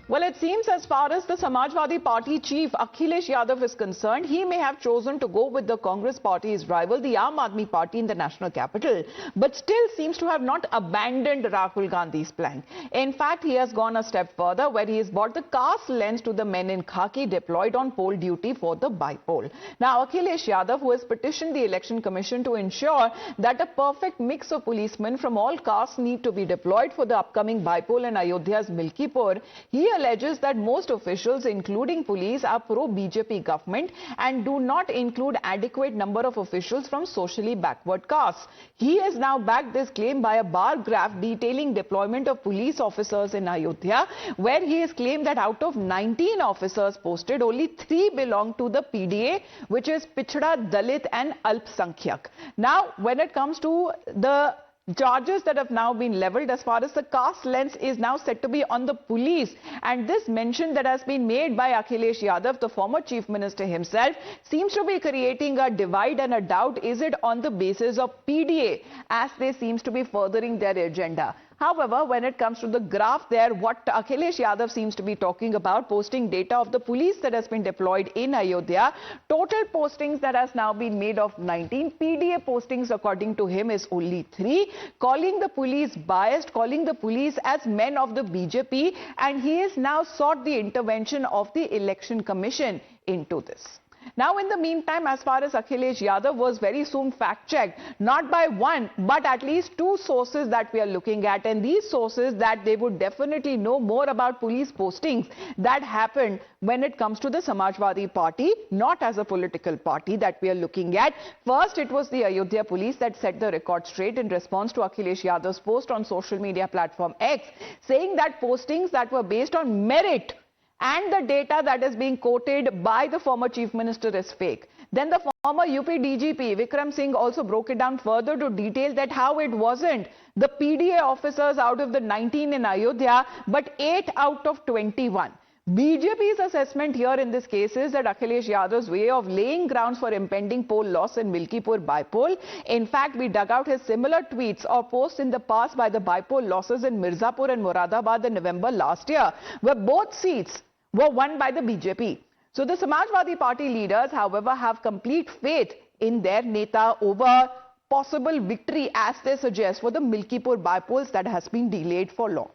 Well, it seems as far as the Samajwadi Party chief Akhilesh Yadav is concerned, he may have chosen to go with the Congress party's rival, the Aam Aadmi Party in the national capital, but still seems to have not abandoned Rahul Gandhi's plank. In fact, he has gone a step further where he has brought the caste lens to the men in khaki deployed on poll duty for the by-poll. Now, Akhilesh Yadav, who has petitioned the Election Commission to ensure that a perfect mix of policemen from all castes need to be deployed for the upcoming by-poll in Ayodhya's Milkipur, he alleges that most officials, including police, are pro-BJP government and do not include adequate number of officials from socially backward castes. He has now backed this claim by a bar graph detailing deployment of police officers in Ayodhya, where he has claimed that out of 19 officers posted, only 3 belong to the PDA, which is Pichhda, Dalit and Alpsankyak. Now, when it comes to the charges that have now been leveled as far as the caste lens is now said to be on the police, and this mention that has been made by Akhilesh Yadav, the former chief minister himself, seems to be creating a divide and a doubt. Is it on the basis of PDA as they seems to be furthering their agenda? However, when it comes to the graph there, what Akhilesh Yadav seems to be talking about, posting data of the police that has been deployed in Ayodhya, total postings that has now been made of 19, PDA postings according to him is only 3, calling the police biased, calling the police as men of the BJP, and he has now sought the intervention of the Election Commission into this. Now, in the meantime, as far as Akhilesh Yadav was very soon fact-checked, not by one, but at least 2 sources that we are looking at. And these sources that they would definitely know more about police postings that happened when it comes to the Samajwadi Party, not as a political party that we are looking at. First, it was the Ayodhya police that set the record straight in response to Akhilesh Yadav's post on social media platform X, saying that postings that were based on merit and the data that is being quoted by the former chief minister is fake. Then the former UP DGP Vikram Singh also broke it down further to detail that how it wasn't the PDA officers out of the 19 in Ayodhya, but 8 out of 21. BJP's assessment here in this case is that Akhilesh Yadav's way of laying grounds for impending poll loss in Milkipur by-poll. In fact, we dug out his similar tweets or posts in the past by the by-poll losses in Mirzapur and Moradabad in November last year, where both seats were won by the BJP. So the Samajwadi Party leaders, however, have complete faith in their Neta over possible victory, as they suggest, for the Milkipur by-polls that has been delayed for long.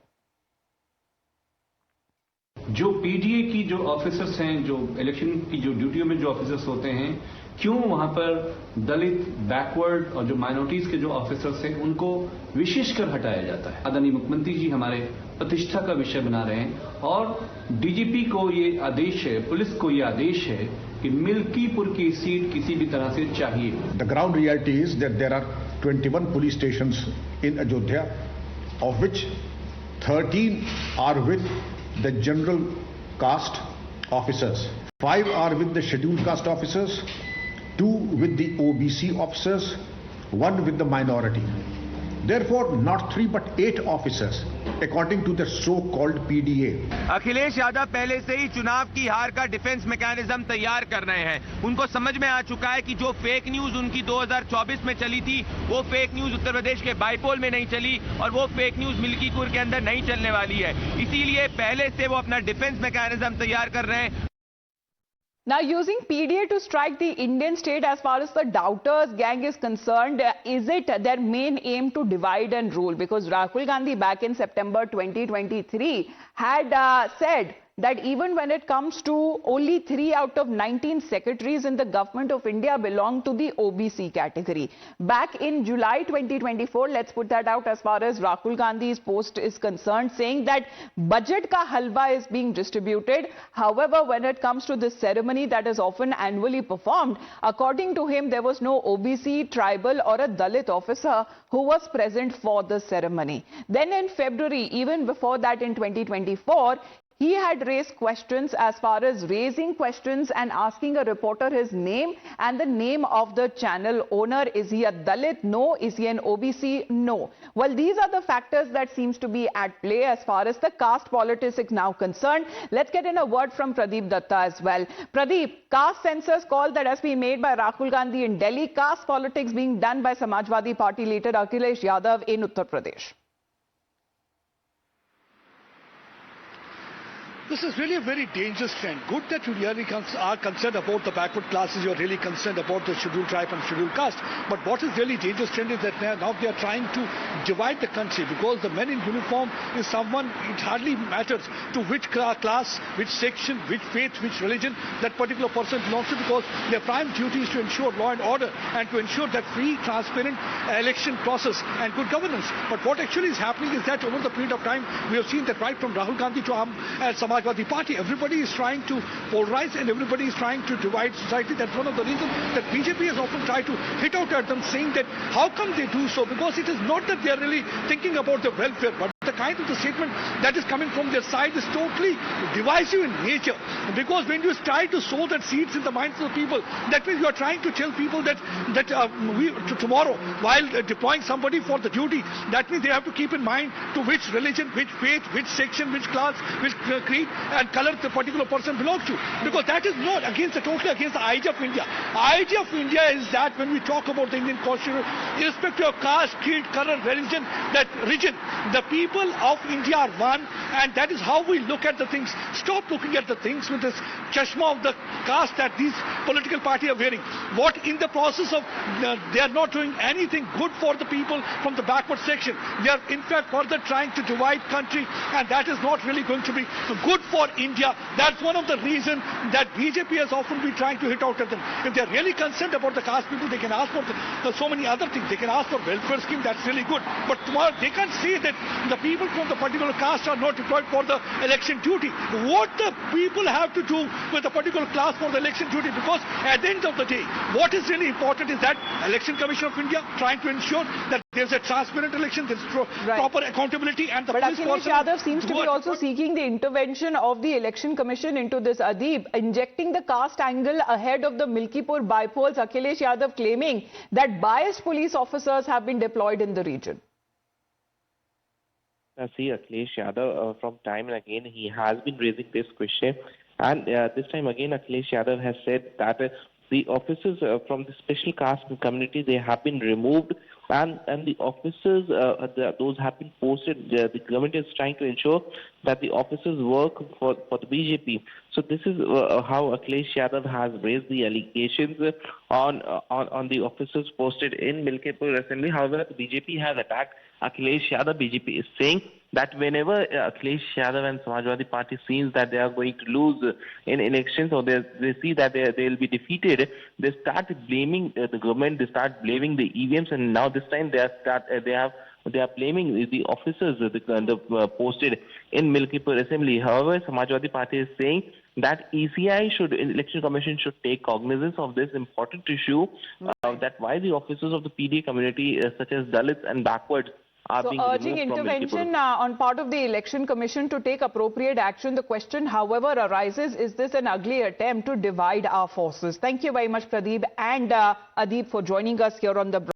जो PDA की जो officers हैं, जो election की जो ड्यूटियों में जो officers होते हैं, क्यों वहां पर दलित, बैकवर्ड और जो माइनॉरिटीज के जो ऑफिसर्स हैं उनको विशेषकर हटाया जाता है? आदरणीय मुख्यमंत्री जी हमारे प्रतिष्ठा का विषय बना रहे हैं और डीजीपी को ये आदेश है, पुलिस को ये आदेश है कि मिल्कीपुर की सीट किसी भी तरह से चाहिए. The ground reality is that there are 21 police stations in Ayodhya, of which 13 are with the general caste officers, 5 are with the scheduled caste officers, 2 with the OBC officers, 1 with the minority. Therefore, not 3 but 8 officers, according to the so-called PDA. Akhilesh Yadav पहले से ही चुनाव की हार का defence mechanism तैयार कर रहे हैं. उनको समझ में आ चुका है कि जो फेक न्यूज उनकी 2024 में चली थी, वो फेक न्यूज उत्तर प्रदेश के बाईपोल में नहीं चली और वो फेक न्यूज मिल्कीपुर के अंदर नहीं चलने वाली है. इसीलिए पहले से वो अपना डिफेंस मैकेनिज्म तैयार कर रहे हैं. Now, using PDA to strike the Indian state as far as the doubters gang is concerned, is it their main aim to divide and rule? Because Rahul Gandhi back in September 2023 had said that even when it comes to only 3 out of 19 secretaries in the government of India belong to the OBC category. Back in July 2024, let's put that out as far as Rahul Gandhi's post is concerned, saying that budget ka halwa is being distributed. However, when it comes to this ceremony that is often annually performed, according to him, there was no OBC, tribal or a Dalit officer who was present for the ceremony. Then in February, even before that in 2024, he had raised questions as far as raising questions and asking a reporter his name and the name of the channel owner. Is he a Dalit? No. Is he an OBC? No. Well, these are the factors that seems to be at play as far as the caste politics is now concerned. Let's get in a word from Pradeep Datta as well. Pradeep, caste census call that has been made by Rahul Gandhi in Delhi, caste politics being done by Samajwadi Party leader Akhilesh Yadav in Uttar Pradesh. This is really a very dangerous trend. Good that you really are concerned about the backward classes, you're really concerned about the scheduled tribe and scheduled caste. But what is really dangerous trend is that now they are trying to divide the country, because the men in uniform is someone, it hardly matters to which class, which section, which faith, which religion that particular person belongs to, because their prime duty is to ensure law and order and to ensure that free, transparent election process and good governance. But what actually is happening is that over the period of time, we have seen that right from Rahul Gandhi to Samajwadi Party, everybody is trying to polarize and everybody is trying to divide society. That's one of the reasons that BJP has often tried to hit out at them, saying that how come they do so? Because it is not that they are really thinking about the welfare, but the kind of the statement that is coming from their side is totally divisive in nature. Because when you try to sow that seeds in the minds of the people, that means you are trying to tell people that tomorrow, while deploying somebody for the duty, that means they have to keep in mind to which religion, which faith, which section, which class, which creed and color the particular person belongs to. Because that is not totally against the idea of India. Idea of India is that when we talk about the Indian constitution, irrespective of caste, creed, color, religion, the people of India are one, and that is how we look at the things. Stop looking at the things with this chashma of the caste that these political parties are wearing. What in the process of, they are not doing anything good for the people from the backward section. They are in fact further trying to divide country, and that is not really going to be good for India. That's one of the reasons that BJP has often been trying to hit out at them. If they are really concerned about the caste people, they can ask for so many other things. They can ask for welfare scheme, that's really good. But tomorrow they can't say that the people from the particular caste are not deployed for the election duty. What the people have to do with a particular class for the election duty? Because at the end of the day, what is really important is that Election Commission of India trying to ensure that there's a transparent election, there's proper accountability, and the But police Akhilesh Yadav seems to be also seeking the intervention of the Election Commission into this, Adib, injecting the caste angle ahead of the Milkipur by-polls. Akhilesh Yadav claiming that biased police officers have been deployed in the region. See, Akhilesh Yadav, from time and again, he has been raising this question. And this time again, Akhilesh Yadav has said that the officers from the special caste community, they have been removed, and the officers, those have been posted. The government is trying to ensure that the officers work for the BJP. So this is how Akhilesh Yadav has raised the allegations on the officers posted in Milkipur Assembly. However, the BJP has attacked Akhilesh Yadav. BJP is saying that whenever Akhilesh Yadav and Samajwadi Party sees that they are going to lose in elections, or they see that they will be defeated, they start blaming the government, they start blaming the EVMs, and now this time they are blaming the officers posted in Milkipur Assembly. However, Samajwadi Party is saying that Election Commission should take cognizance of this important issue, that why the officers of the PDA community, such as Dalits and backwards, are being urging removed from intervention on part of the Election Commission to take appropriate action. The question, however, arises, is this an ugly attempt to divide our forces? Thank you very much, Pradeep and Adib, for joining us here on the